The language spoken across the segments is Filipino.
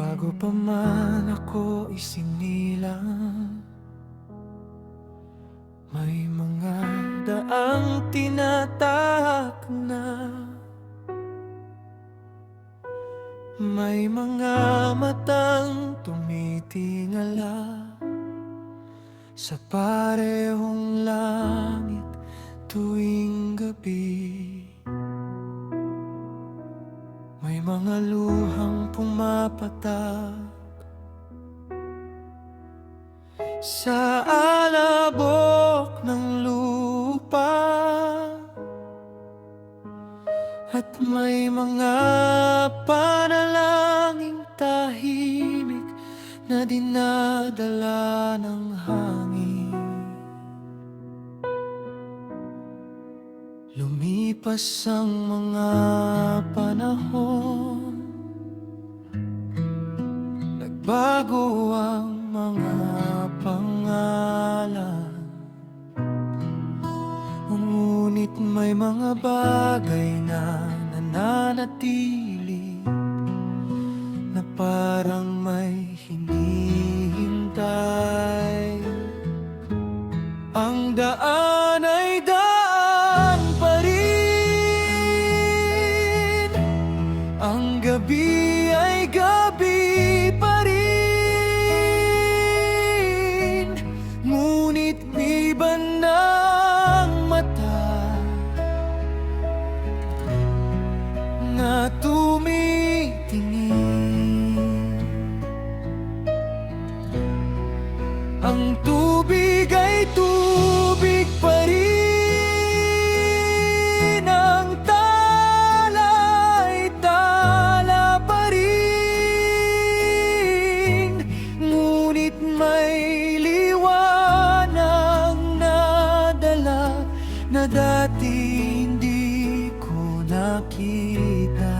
Bago pa man ako isinilang, may mga daang tinatahak na. May mga matang tumitingala sa parehong langit tuwing gabi. May mga luhang pumapatak sa alabok ng lupa, at may mga panalangin tahimik na dinadala ng hangin. Lumipas ang mga panahon, nagbago ang mga pangalan, ngunit may mga bagay na nananatili, na parang may hinihintay. Ang daan ay daan pa rin, ang gabi ay gabi pa rin, ngunit iba ng mata na tumitingin. Ang tubig ay tubig pa rin, ang tala ay tala pa rin, ngunit may liwanag na dala na dati hindi ko nakita.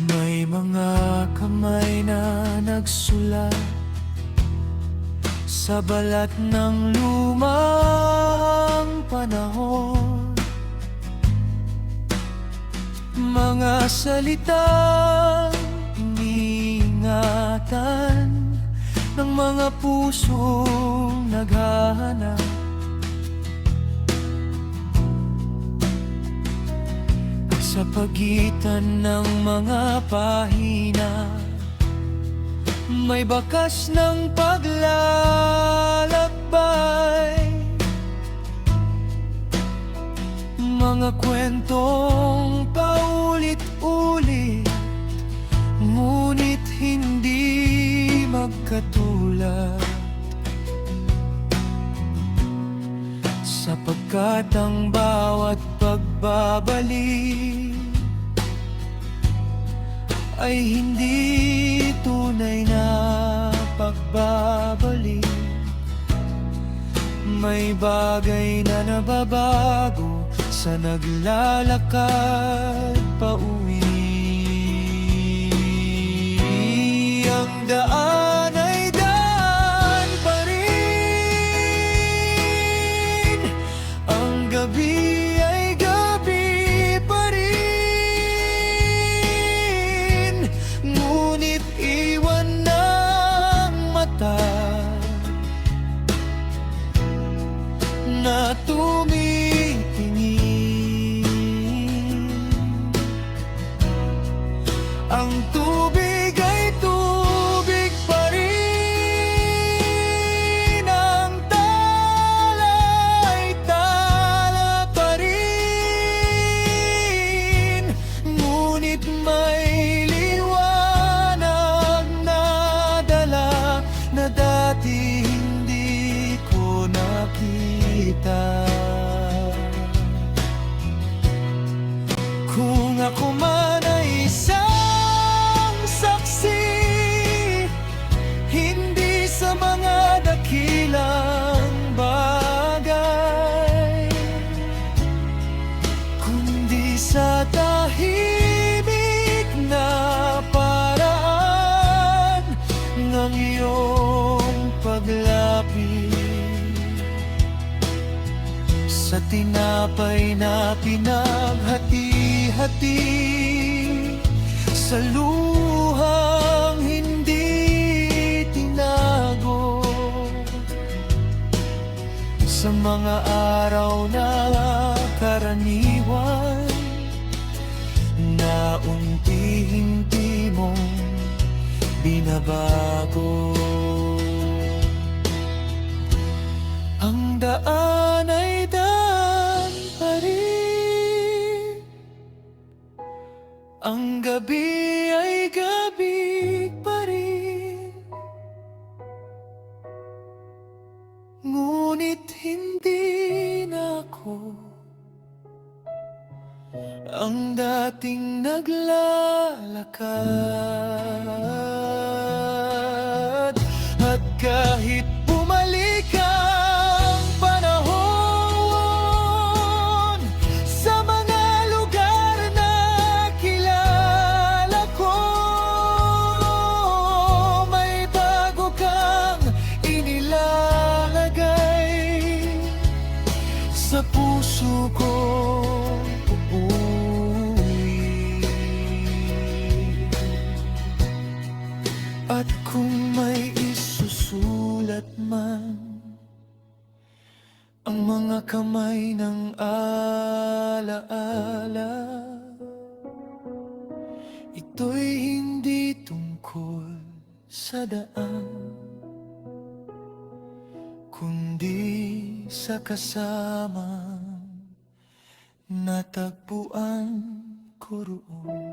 May mga kamay na nagsulat sa balat ng lumang panahon, mga salitang iniingatan ng mga pusong naghahanap. Sa pagitan ng mga pahina, may bakas ng paglalakbay, mga kwentong paulit-ulit, ngunit hindi magkatulad, sapagkat ang bawat pagbabalik ay hindi tunay na pagbabalik. May bagay na nababago sa naglalakad pauwi. Ang daan ay daan pa rin, ang gabi na tumitingin. Ang tubig ay tubig pa rin, ang tala ay tala pa rin, ngunit may liwanag na dala na dati hindi ko nakita. Kung ako man ay isang saksi, hindi sa mga dakilang bagay, kundi sa tahimik na paraan ng iyong paglapit. Sa tinapay na pinaghati-hati natin sa luhang hindi tinago. Sa mga araw na karaniwan na unti-unti mong binabago. Ang daan ay daan pa rin, ang gabi ay gabi pa rin. Ngunit hindi na ako ang dating naglalakad. At kahit bumalik ang panahon sa mga lugar na kilala ko, may bago kang inilalagay sa puso ko. At kung may isusulat man ang mga kamay ng alaala, ito'y hindi tungkol sa daan, kundi sa kasamang natagpuan ko roon.